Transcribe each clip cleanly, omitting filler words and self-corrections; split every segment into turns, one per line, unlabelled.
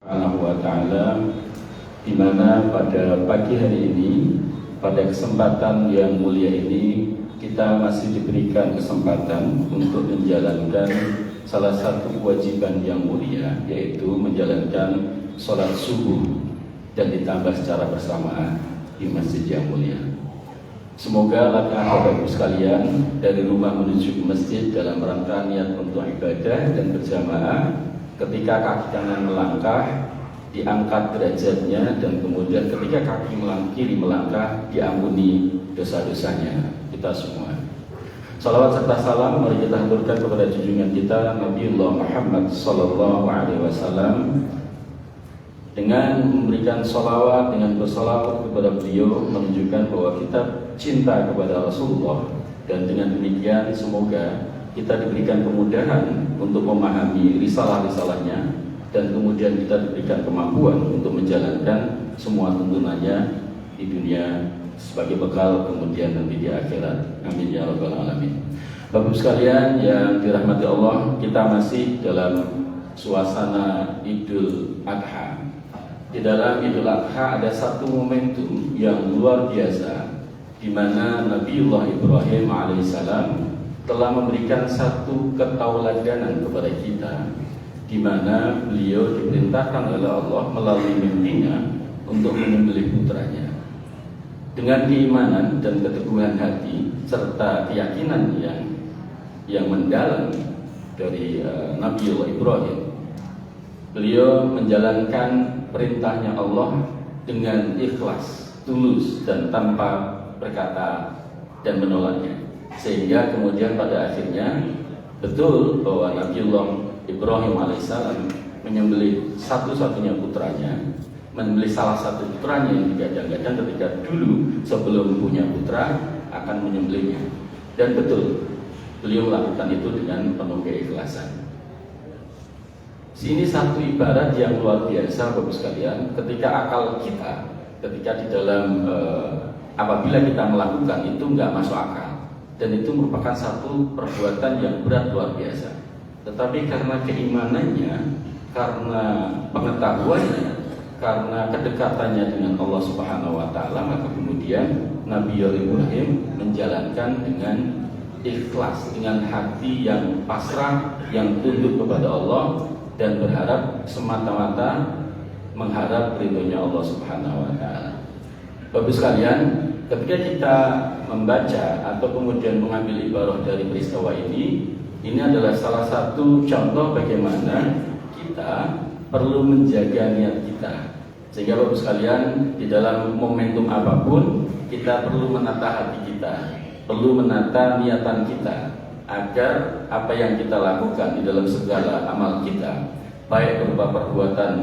Subhanahu wa ta'ala, di mana pada pagi hari ini, pada kesempatan yang mulia ini, kita masih diberikan kesempatan untuk menjalankan salah satu kewajiban yang mulia, yaitu menjalankan sholat subuh dan ditambah secara bersamaan di masjid yang mulia. Semoga langkah Bapak Ibu sekalian dari rumah menuju ke masjid dalam rangka niat untuk ibadah dan berjamaah, ketika kaki kanan melangkah diangkat derajatnya, dan kemudian ketika kaki kiri melangkah diampuni dosa-dosanya kita semua. Salawat serta salam mari kita haturkan kepada junjungan kita Nabiullah Muhammad sallallahu alaihi wasallam, dengan memberikan salawat, dengan bersalawat kepada beliau menunjukkan bahwa kita cinta kepada Rasulullah, dan dengan demikian semoga kita diberikan kemudahan untuk memahami risalah-risalahnya, dan kemudian kita diberikan kemampuan untuk menjalankan semua tuntunannya di dunia sebagai bekal kemudian nanti di akhirat. Amin ya rabbal alamin. Bapak sekalian yang dirahmati Allah, kita masih dalam suasana Idul Adha. Di dalam Idul Adha ada satu momentum yang luar biasa, di mana Nabiullah Ibrahim alaihissalam telah memberikan satu ketauladanan kepada kita, di mana beliau diperintahkan oleh Allah melalui mimpinya untuk menyembelih putranya. Dengan keimanan dan keteguhan hati serta keyakinan yang mendalam dari Nabiullah Ibrahim, beliau menjalankan perintahnya Allah dengan ikhlas, tulus, dan tanpa berkata dan menolaknya, sehingga kemudian pada akhirnya betul bahwa Nabiullah Ibrahim alaihissalam menyembelih satu-satunya putranya, menyembelih salah satu putranya yang digadang-gadang ketika dulu sebelum punya putra akan menyembelihnya, dan betul beliau melakukan itu dengan penuh keikhlasan. Ini satu ibarat yang luar biasa Bapak sekalian, ketika akal kita, ketika di dalam apabila kita melakukan itu nggak masuk akal, dan itu merupakan satu perbuatan yang berat luar biasa. Tetapi karena keimanannya, karena pengetahuannya, karena kedekatannya dengan Allah Subhanahu wa ta'ala, maka kemudian Nabi Ibrahim menjalankan dengan ikhlas, dengan hati yang pasrah, yang tunduk kepada Allah, dan berharap semata-mata mengharap ridhonya Allah Subhanahu wa ta'ala. Bapak sekalian, ketika kita membaca atau kemudian mengambil ibarah dari peristiwa ini adalah salah satu contoh bagaimana kita perlu menjaga niat kita. Sehingga Bapak sekalian, di dalam momentum apapun kita perlu menata hati kita, perlu menata niatan kita, agar apa yang kita lakukan di dalam segala amal kita, baik berupa perbuatan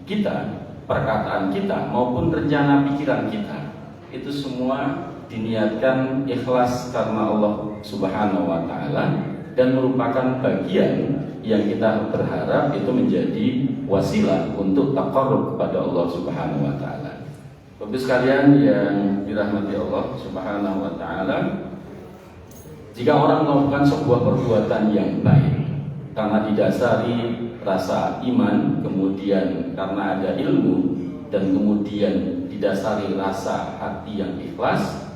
kita, perkataan kita, maupun rencana pikiran kita, itu semua diniatkan ikhlas karena Allah Subhanahu wa ta'ala, dan merupakan bagian yang kita berharap itu menjadi wasilah untuk taqarrub kepada Allah Subhanahu wa ta'ala. Bapak sekalian yang dirahmati Allah Subhanahu wa ta'ala, jika orang melakukan sebuah perbuatan yang baik karena didasari rasa iman, kemudian karena ada ilmu, dan kemudian didasari rasa hati yang ikhlas,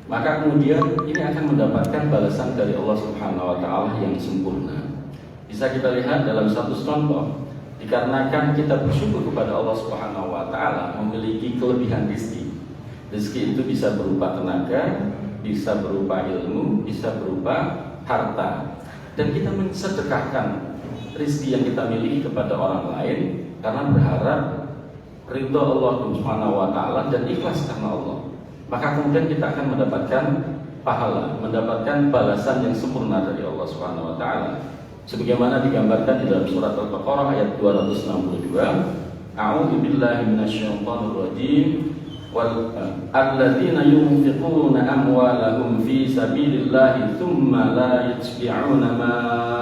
maka kemudian ini akan mendapatkan balasan dari Allah Subhanahu wa ta'ala yang sempurna. Bisa kita lihat dalam satu contoh, dikarenakan kita bersyukur kepada Allah Subhanahu wa ta'ala memiliki kelebihan rezeki. Rezeki itu bisa berupa tenaga, bisa berupa ilmu, bisa berupa harta, dan kita mensedekahkan rezeki yang kita miliki kepada orang lain karena berharap ridho Allah Subhanahu wa ta'ala dan ikhlas karena Allah. Maka kemudian kita akan mendapatkan pahala, mendapatkan balasan yang sempurna dari Allah Subhanahu wa ta'ala, sebagaimana digambarkan di dalam surat Al-Baqarah ayat 262. A'udzu billahi minasyaitonir rajim. Alladzina yunfiquna amwalahum fi sabilillahi tsumma la yatbi'una ma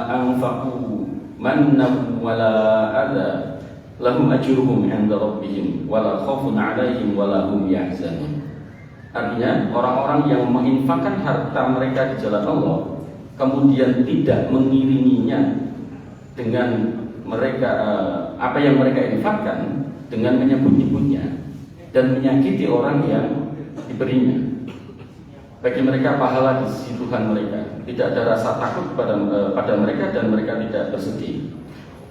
anfaqu mannan wala adza lahum ajruhum 'inda rabbihim wala khaufun 'alaihim wala hum yahzanun. Artinya orang-orang yang menginfakkan harta mereka di jalan Allah, kemudian tidak mengiringinya dengan mereka apa yang mereka infakkan dengan menyebut-nyebutnya dan menyakiti orang yang diberinya. Bagi mereka pahala di sisi Tuhan mereka, tidak ada rasa takut pada mereka dan mereka tidak bersedih.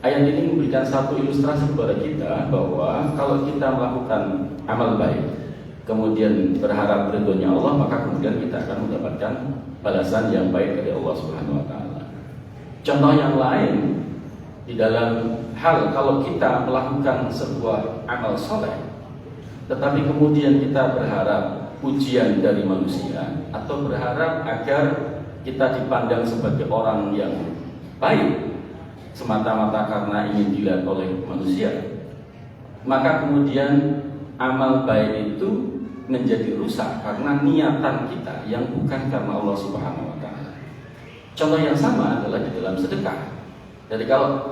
Ayat ini memberikan satu ilustrasi kepada kita bahwa kalau kita melakukan amal baik, kemudian berharap ridhonya Allah, maka kemudian kita akan mendapatkan balasan yang baik dari Allah Subhanahu wa taala. Contoh yang lain di dalam hal kalau kita melakukan sebuah amal soleh, tetapi kemudian kita berharap pujian dari manusia atau berharap agar kita dipandang sebagai orang yang baik semata-mata karena ingin dilihat oleh manusia, maka kemudian amal baik itu menjadi rusak karena niatan kita yang bukan karena Allah Subhanahu wa taala. Contoh yang sama adalah di dalam sedekah. Jadi kalau